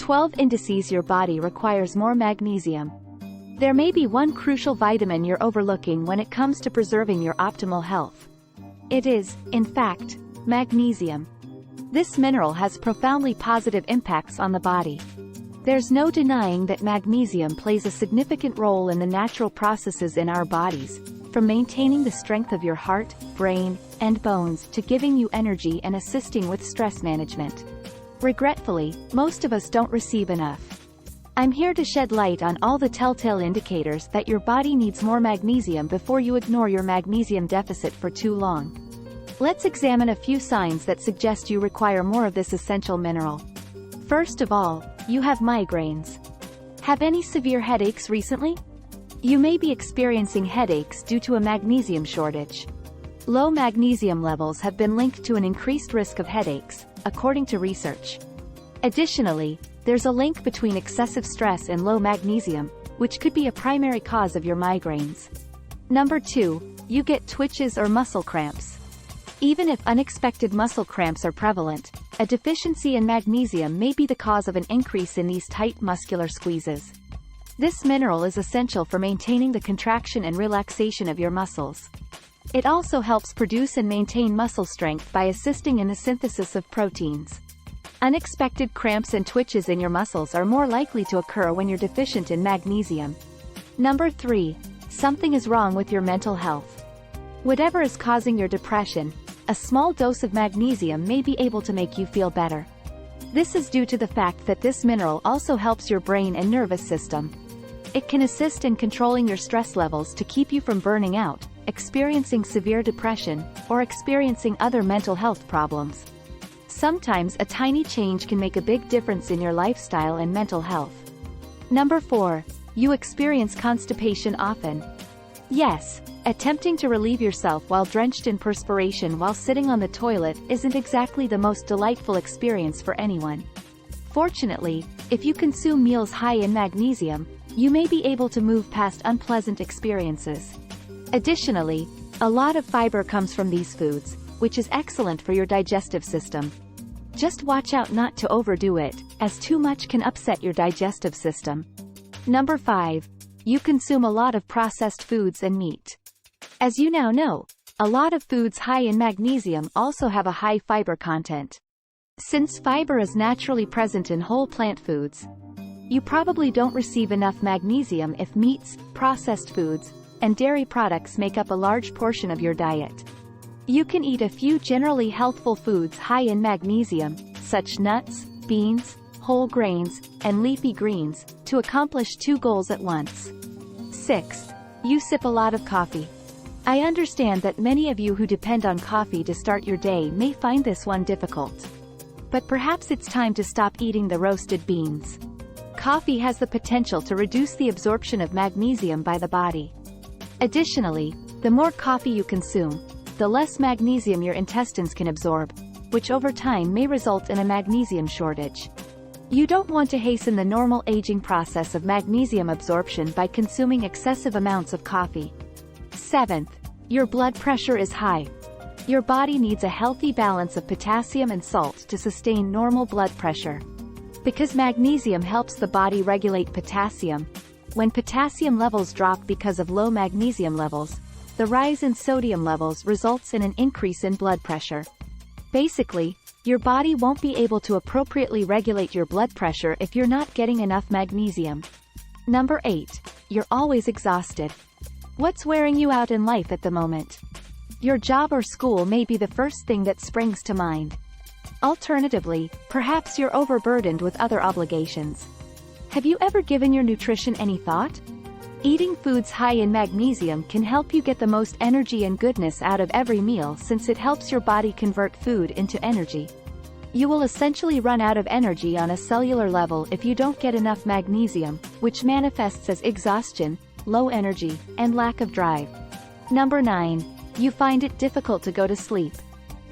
12 indices your body requires more magnesium. There may be one crucial vitamin you're overlooking when it comes to preserving your optimal health. It is, in fact, magnesium. This mineral has profoundly positive impacts on the body. There's no denying that magnesium plays a significant role in the natural processes in our bodies, from maintaining the strength of your heart, brain, and bones to giving you energy and assisting with stress management. Regretfully, most of us don't receive enough. I'm here to shed light on all the telltale indicators that your body needs more magnesium before you ignore your magnesium deficit for too long. Let's examine a few signs that suggest you require more of this essential mineral. First of all, you have migraines. Have any severe headaches recently? You may be experiencing headaches due to a magnesium shortage. Low magnesium levels have been linked to an increased risk of headaches, according to research. Additionally, there's a link between excessive stress and low magnesium, which could be a primary cause of your migraines. Number 2, you get twitches or muscle cramps. Even if unexpected muscle cramps are prevalent, a deficiency in magnesium may be the cause of an increase in these tight muscular squeezes. This mineral is essential for maintaining the contraction and relaxation of your muscles. It also helps produce and maintain muscle strength by assisting in the synthesis of proteins. Unexpected cramps and twitches in your muscles are more likely to occur when you're deficient in magnesium. Number 3, something is wrong with your mental health. Whatever is causing your depression, a small dose of magnesium may be able to make you feel better. This is due to the fact that this mineral also helps your brain and nervous system. It can assist in controlling your stress levels to keep you from burning out, experiencing severe depression, or experiencing other mental health problems. Sometimes a tiny change can make a big difference in your lifestyle and mental health. Number 4, you experience constipation often. Yes, attempting to relieve yourself while drenched in perspiration while sitting on the toilet isn't exactly the most delightful experience for anyone. Fortunately, if you consume meals high in magnesium, you may be able to move past unpleasant experiences. Additionally, a lot of fiber comes from these foods, which is excellent for your digestive system. Just watch out not to overdo it, as too much can upset your digestive system. Number 5, you consume a lot of processed foods and meat. As you now know, a lot of foods high in magnesium also have a high fiber content. Since fiber is naturally present in whole plant foods, you probably don't receive enough magnesium if meats, processed foods, and dairy products make up a large portion of your diet. You can eat a few generally healthful foods high in magnesium, such nuts, beans, whole grains, and leafy greens, to accomplish 2 goals at once. 6. You sip a lot of coffee. I understand that many of you who depend on coffee to start your day may find this one difficult. But perhaps it's time to stop eating the roasted beans. Coffee has the potential to reduce the absorption of magnesium by the body. Additionally, the more coffee you consume, the less magnesium your intestines can absorb, which over time may result in a magnesium shortage. You don't want to hasten the normal aging process of magnesium absorption by consuming excessive amounts of coffee. 7th, your blood pressure is high. Your body needs a healthy balance of potassium and salt to sustain normal blood pressure. Because magnesium helps the body regulate potassium, when potassium levels drop because of low magnesium levels, the rise in sodium levels results in an increase in blood pressure. Basically, your body won't be able to appropriately regulate your blood pressure if you're not getting enough magnesium. Number 8, you're always exhausted. What's wearing you out in life at the moment? Your job or school may be the first thing that springs to mind. Alternatively, perhaps you're overburdened with other obligations. Have you ever given your nutrition any thought? Eating foods high in magnesium can help you get the most energy and goodness out of every meal since it helps your body convert food into energy. You will essentially run out of energy on a cellular level if you don't get enough magnesium, which manifests as exhaustion, low energy, and lack of drive. Number 9, you find it difficult to go to sleep.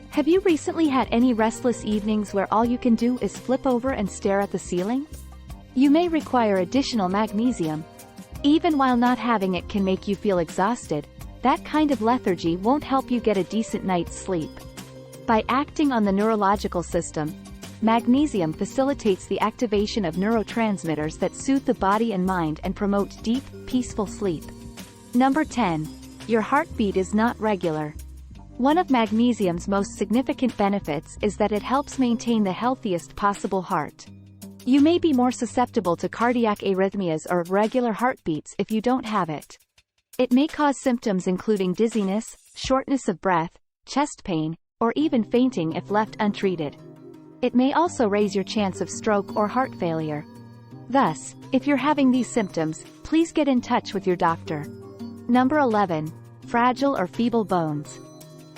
Have you recently had any restless evenings where all you can do is flip over and stare at the ceiling? You may require additional magnesium. Even while not having it can make you feel exhausted, that kind of lethargy won't help you get a decent night's sleep. By acting on the neurological system, Magnesium facilitates the activation of neurotransmitters that soothe the body and mind and promote deep, peaceful sleep. Number 10. Your heartbeat is not regular. One of magnesium's most significant benefits is that it helps maintain the healthiest possible heart. You may be more susceptible to cardiac arrhythmias or irregular heartbeats if you don't have it. It may cause symptoms including dizziness, shortness of breath, chest pain, or even fainting if left untreated. It may also raise your chance of stroke or heart failure. Thus, if you're having these symptoms, please get in touch with your doctor. Number 11. Fragile or feeble bones.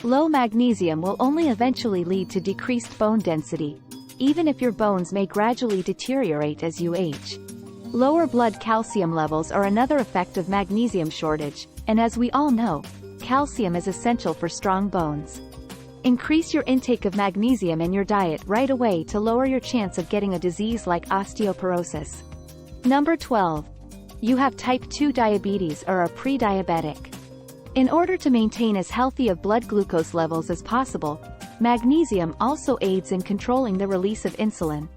Low magnesium will only eventually lead to decreased bone density, even if your bones may gradually deteriorate as you age. Lower blood calcium levels are another effect of magnesium shortage, and as we all know, calcium is essential for strong bones. Increase your intake of magnesium in your diet right away to lower your chance of getting a disease like osteoporosis. Number 12. You have type 2 diabetes or are pre-diabetic. In order to maintain as healthy of blood glucose levels as possible, magnesium also aids in controlling the release of insulin.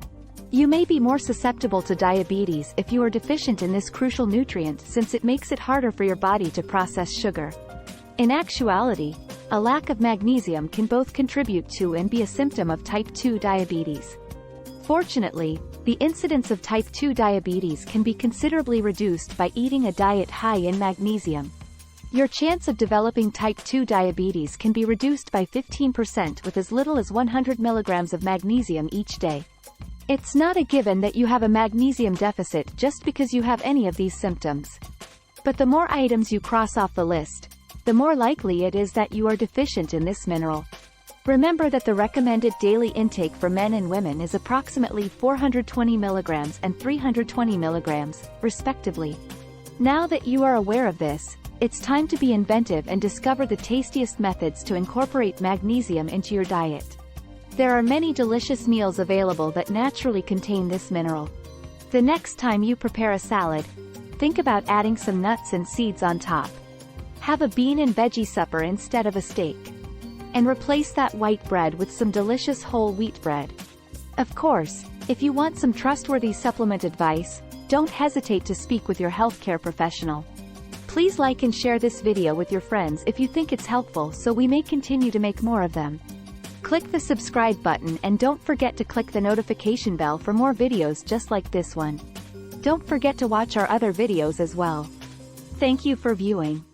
You may be more susceptible to diabetes if you are deficient in this crucial nutrient since it makes it harder for your body to process sugar. In actuality, a lack of magnesium can both contribute to and be a symptom of type 2 diabetes. Fortunately, the incidence of type 2 diabetes can be considerably reduced by eating a diet high in magnesium. Your chance of developing type 2 diabetes can be reduced by 15% with as little as 100 milligrams of magnesium each day. It's not a given that you have a magnesium deficit just because you have any of these symptoms. But the more items you cross off the list, the more likely it is that you are deficient in this mineral. Remember that the recommended daily intake for men and women is approximately 420 milligrams and 320 milligrams, respectively. Now that you are aware of this, it's time to be inventive and discover the tastiest methods to incorporate magnesium into your diet. There are many delicious meals available that naturally contain this mineral. The next time you prepare a salad, think about adding some nuts and seeds on top. Have a bean and veggie supper instead of a steak. And replace that white bread with some delicious whole wheat bread. Of course, if you want some trustworthy supplement advice, don't hesitate to speak with your healthcare professional. Please like and share this video with your friends if you think it's helpful so we may continue to make more of them. Click the subscribe button and don't forget to click the notification bell for more videos just like this one. Don't forget to watch our other videos as well. Thank you for viewing.